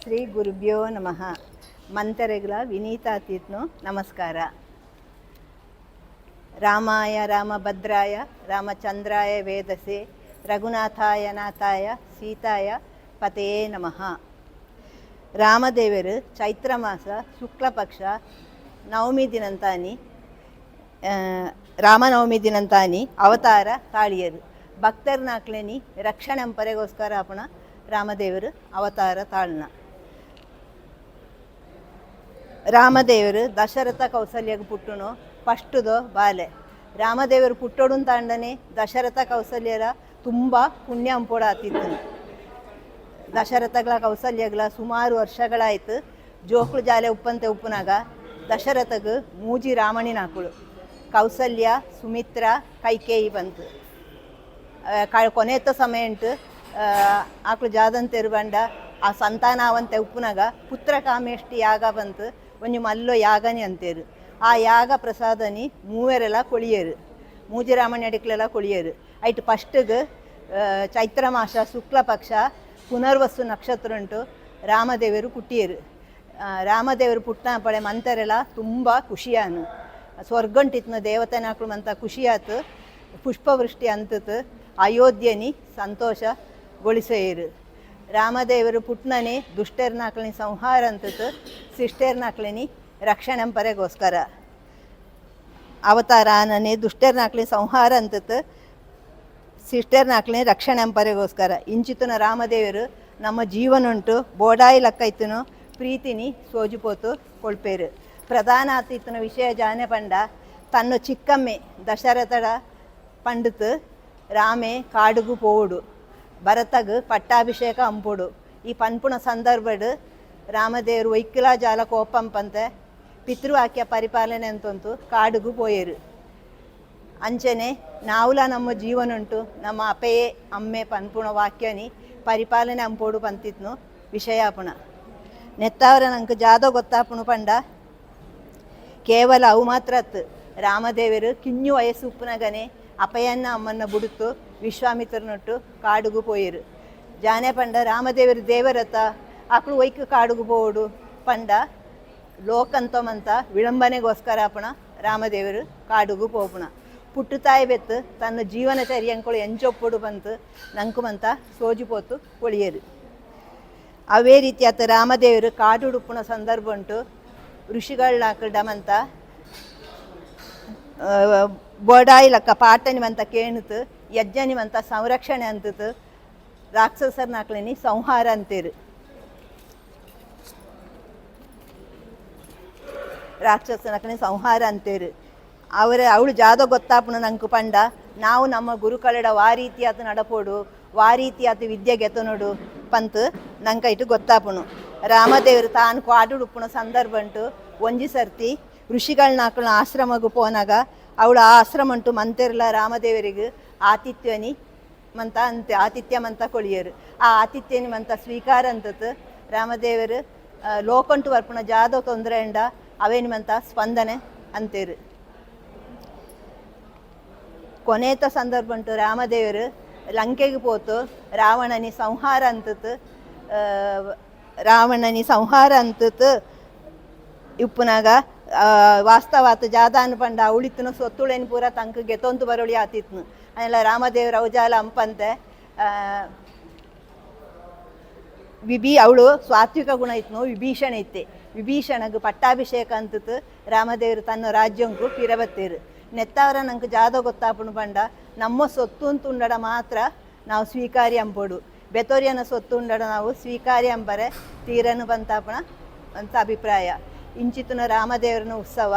ಶ್ರೀ ಗುರುಭ್ಯೋ ನಮಃ. ಮಂತರೆಗಳ ವಿನೀತಾತೀತ್ನು ನಮಸ್ಕಾರ. ರಾಮಾಯ ರಾಮಭದ್ರಾಯ ರಾಮಚಂದ್ರಾಯ ವೇದಸೆ ರಘುನಾಥಾಯ ನಾಥಾಯ ಸೀತಾಯ ಪತೆಯೇ ನಮಃ. ರಾಮದೇವರು ಚೈತ್ರ ಮಾಸ ಶುಕ್ಲಪಕ್ಷ ನವಮಿ ದಿನಂತಾನಿ ರಾಮನವಮಿ ದಿನಂತಾನಿ ಅವತಾರ ತಾಳಿಯರು. ಭಕ್ತರ್ನಾಕ್ಲೇನಿ ರಕ್ಷಣೆಂಪರೆಗೋಸ್ಕರ ಅಪಣ ರಾಮದೇವರು ಅವತಾರ ತಾಳ್ನ. ರಾಮದೇವರು ದಶರಥ ಕೌಸಲ್ಯಗೆ ಪುಟ್ಟುನು ಫಸ್ಟುದು ಬಾಲೆ. ರಾಮದೇವರು ಪುಟ್ಟೋಡು ತಾಂಡನೆ ದಶರಥ ಕೌಸಲ್ಯರ ತುಂಬ ಪುಣ್ಯ ಅಂಪೋಡ ಆತಿತ್ತು. ದಶರಥಗಳ ಕೌಸಲ್ಯಗಳ ಸುಮಾರು ವರ್ಷಗಳಾಯ್ತು. ಜೋಕ್ಳು ಜಾಲೆ ಉಪ್ಪಂತೆ ಉಪ್ಪುನಾಗ ದಶರಥಗೆ ಮೂಜಿ ರಾಮಣಿನ ಹಾಕಳು. ಕೌಸಲ್ಯ, ಸುಮಿತ್ರ, ಕೈಕೇಯಿ ಬಂತು. ಕೊನೆತ ಸಮಯ ಉಂಟು ಆಕಳು ಜಾದಂತೆರು ಬಂಡ ಆ ಸಂತಾನ ಅವಂತೆ ಉಪ್ಪುನಾಗ ಪುತ್ರ ಕಾಮೇಷ್ಟಿ ಯಾಗ ಬಂತು. ಒಂಜಿ ಮಲ್ಲೋ ಯಾಗನಿ ಅಂತೇರು. ಆ ಯಾಗ ಪ್ರಸಾದನಿ ಮೂವರೆಲ್ಲ ಕೊಳಿಯರು. ಮೂಜಿ ರಾಮಣ್ಣ ಅಡಿಕ್ಲೆಲ್ಲ ಕೊಳಿಯರು. ಐಟ್ ಫಸ್ಟಿಗೆ ಚೈತ್ರ ಮಾಸ ಶುಕ್ಲ ಪಕ್ಷ ಪುನರ್ವಸು ನಕ್ಷತ್ರ ಉಂಟು. ರಾಮದೇವರು ಪುಟ್ಟಿಯರು. ರಾಮದೇವರು ಪುಟ್ಟನ ಪಡೆ ಮಂತರೆಲ್ಲ ತುಂಬ ಖುಷಿಯಾನು. ಸ್ವರ್ಗಂಟಿತ್ನ ದೇವತೆನಾಕ್ಳು ಮಂತ ಖುಷಿಯಾತು. ಪುಷ್ಪವೃಷ್ಟಿ ಅಂತತು ಅಯೋಧ್ಯನಿ ಸಂತೋಷಗೊಳಿಸೇರು. ರಾಮದೇವರು ಪುಟ್ನನಿ ದುಷ್ಟರ್ನಾಕ್ಳನಿ ಸಂಹಾರ ಅಂತತು ಶಿಷ್ಟರ್ನಾಕ್ಳನಿ ರಕ್ಷಣೆಂಪರೆಗೋಸ್ಕರ ಅವತಾರ ಆನನಿ. ದುಷ್ಟರ್ನಾಕ್ಳನಿ ಸಂಹಾರ ಅಂತತು ಶಿಷ್ಟರ್ನಾಕ್ಳನಿ ರಕ್ಷಣೆಂಪರೆಗೋಸ್ಕರ. ಇಂಚಿತನ ರಾಮದೇವರು ನಮ್ಮ ಜೀವನ ಉಂಟು ಬೋಡಾಯಿ ಲಕ್ಕೈತನು ಪ್ರೀತಿನಿ ಸೋಜುಪೋತು ಕೊಳ್ಪೇರು. ಪ್ರಧಾನ ಆತಿತ್ತನ ವಿಷಯ ಜಾನೆ ಪಂಡ ತನ್ನ ಚಿಕ್ಕಮ್ಮೆ ದಶರಥಡ ಪಂಡಿತು ರಾಮೆ ಕಾಡುಗು ಪೋಡು ಭರತಗ್ ಪಟ್ಟಾಭಿಷೇಕ ಅಂಪುಡು. ಈ ಪನ್ಪುಣ ಸಂದರ್ಭಡ್ ರಾಮದೇವರು ವೈಕ್ಕಿಲ ಜಾಲ ಕೋಪಂಪಂತೆ ಪಿತೃವಾಕ್ಯ ಪರಿಪಾಲನೆ ಅಂತಂತು ಕಾಡುಗು ಪೋಯರು. ಅಂಚನೆ ನಾವುಲ ನಮ್ಮ ಜೀವನ ಉಂಟು ನಮ್ಮ ಅಪೆಯೇ ಅಮ್ಮೆ ಪನ್ಪುಣ ವಾಕ್ಯನಿ ಪರಿಪಾಲನೆ ಅಂಪೋಡು ಪಂತಿತ್ನು ವಿಷಯಾಪುಣ. ನೆತ್ತಾವರ ನಂಗೆ ಜಾದೋ ಗೊತ್ತಾಪುಣು ಪಂಡ ಕೇವಲ ಅವು ಮಾತ್ರತ್ ರಾಮದೇವರು ಕಿಂಜು ವಯಸ್ಸು ಉಪ್ಪುನಗನೆ ಅಪಯನ್ನ ಅಮ್ಮನ್ನ ಬುಡುತ್ತು ವಿಶ್ವಾಮಿತ್ರನೊಟ್ಟು ಕಾಡುಗು ಪೋಯರು. ಜಾನೆ ಪಂಡ ರಾಮದೇವರು ದೇವರತ ಆಕಳು ವೈಕ್ ಕಾಡುಗು ಪೋಡು ಪಂಡ ಲೋಕಂತಮಂತ ವಿಳಂಬನೆಗೋಸ್ಕರ ಅಪಣ ರಾಮದೇವರು ಕಾಡುಗು ಪೋಪುಣ. ಪುಟ್ಟು ತಾಯಿ ಬೆತ್ತು ತನ್ನ ಜೀವನಚರ್ಯ ಅಂಕಳು ಎಂಚೊಪ್ಪುಡು ಬಂತು ನಂಕುಮಂತ ಸೋಜುಪೋತು ಕೊಳಿಯರು. ಅವೇ ರೀತಿ ಆತ ರಾಮದೇವರು ಕಾಡುಡುಪ್ಪುಣ ಸಂದರ್ಭ ಉಂಟು. ಋಷಿಗಳಾಕಡಮಂತ ಬೋಡಾಯಿ ಲಕ್ಕ ಪಾಟನಿವಂತ ಕೇಣುತ್ತು ಯಜ್ಞನಿವಂತ ಸಂರಕ್ಷಣೆ ಅಂತತು ರಾಕ್ಷಸರ್ನಾಕ್ಲೇನಿ ಸಂಹಾರ ಅಂತೇರು. ರಾಕ್ಷಸನಾಕ್ಲೇನಿ ಸಂಹಾರ ಅಂತೇರು. ಅವಳು ಜಾದೋ ಗೊತ್ತಾಪುಣ ನಂಕು ಪಂಡ ನಾವು ನಮ್ಮ ಗುರುಕಳೆಡ ವಾ ರೀತಿಯಾತ ನಡಪೋಡು ವಾ ರೀತಿಯಾತ ವಿದ್ಯೆ ಗೆತನೋಡು ಪಂತು ನಂಕೈಟು ಗೊತ್ತಾಪುಣು. ರಾಮದೇವರು ತಾನು ಕಾಡುಡುಪ್ಪುಣ ಸಂದರ್ಭ ಉಂಟು. ಒಂಜಿ ಸರ್ತಿ ಋಷಿಗಳನ್ನಾಕಳ ಆಶ್ರಮಗೂ ಪೋನಾಗ ಅವಳು ಆ ಆಶ್ರಮ ಉಂಟು ಮಂತೆರ್ಲ ರಾಮದೇವರಿಗೆ ಆತಿಥ್ಯನಿ ಮಂತ ಅಂತೆ ಆತಿಥ್ಯ ಮಂತ ಕೊಳಿಯರು. ಆ ಆತಿಥ್ಯನಿ ಮಂತ ಸ್ವೀಕಾರ ಅಂತತ್ತು ರಾಮದೇವರು ಲೋಕಂಟು ವರ್ಪುಣ ಜಾದೋ ತೊಂದರೆ ಉಂಡ ಅವೇನಿ ಮಂತ ಸ್ಪಂದನೆ ಅಂತೇರು. ಕೊನೆತ ಸಂದರ್ಭ ಉಂಟು ರಾಮದೇವರು ಲಂಕೆಗೆ ಪೋತು ರಾವಣನಿ ಸಂಹಾರ ಅಂತತ್ತು ಇಪ್ಪುನಾಗ ವಾಸ್ತವಾತ್ ಜಾದಾನು ಪಂಡ ಉಳಿತನು ಸೊತ್ತುಳೇನು ಪೂರ ತಂಕ ಗೆತೊಂದು ಬರೋಳಿ ಆತಿತ್ನು. ಅದೆಲ್ಲ ರಾಮದೇವ್ರ ಅವಜಾಲ ಅಂಪಂತೆ ಅವಳು ಸಾತ್ವಿಕ ಗುಣ ಇತ್ನು. ವಿಭೀಷಣ ಇತ್ತೆ. ವಿಭೀಷಣಗೆ ಪಟ್ಟಾಭಿಷೇಕ ಅಂತತ್ತು ರಾಮದೇವರು ತನ್ನ ರಾಜ್ಯಂಕು ಪಿರಬತ್ತೇರು. ನೆತ್ತವರ ನಂಗೆ ಜಾದೋ ಗೊತ್ತಾಪುಣು ಪಂಡ ನಮ್ಮ ಸೊತ್ತು ಅಂತ ಉಂಡಡ ಮಾತ್ರ ನಾವು ಸ್ವೀಕಾರ್ಯ ಅಂಪೋಡು. ಬೆತೋರಿಯನ ಸೊತ್ತು ಉಂಡಡ ನಾವು ಸ್ವೀಕಾರ್ಯ ಅಂಬರೆ ತೀರನು ಬಂತಾಪಣ ಅಂತ ಅಭಿಪ್ರಾಯ. ಇಂಚಿತನ ರಾಮದೇವರನ ಉತ್ಸವ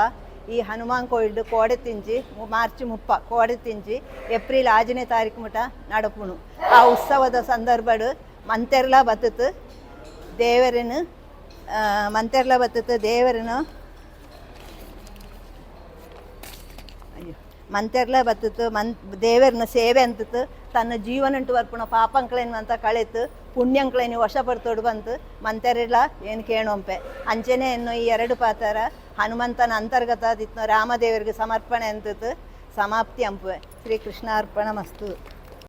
ಈ ಹನುಮಾನ್ ಕೋಯಿಲ್ಡು ಕೋಡೆ ತಿಂಜಿ ಮಾರ್ಚ್ 30 ಕೋಡೆ ತಿಂಜಿ ಏಪ್ರಿಲ್ 5ನೇ ತಾರೀಕು ಮುಟ ನಡಪುಣು. ಆ ಉತ್ಸವದ ಸಂದರ್ಭಡು ಮಂತೆರ್ಲ ಬತ್ತತು ದೇವರನ್ನು ದೇವರನ್ನ ಸೇವೆ ಅಂತತ್ತು ತನ್ನ ಜೀವನಂಟು ವರ್ಪುಣ ಪಾಪಂಕ್ಳೇನು ಅಂತ ಕಳೆತು ಪುಣ್ಯಂಕ್ಳೇನು ವಶಪಡ್ತೋಡು ಬಂತು ಮಂತೆರೆಲ್ಲ ಏನು ಕೇಳೊಂಪೆ. ಅಂಚೆನೆ ಎನ್ನು ಈ 2 ಪಾತರ ಹನುಮಂತನ ಅಂತರ್ಗತ ಆದಿತ್ನ ರಾಮದೇವರಿಗೆ ಸಮರ್ಪಣೆ ಅಂತತ್ತು ಸಮಾಪ್ತಿ ಅಂಪುವೆ. ಶ್ರೀಕೃಷ್ಣಾರ್ಪಣ ಮಸ್ತು.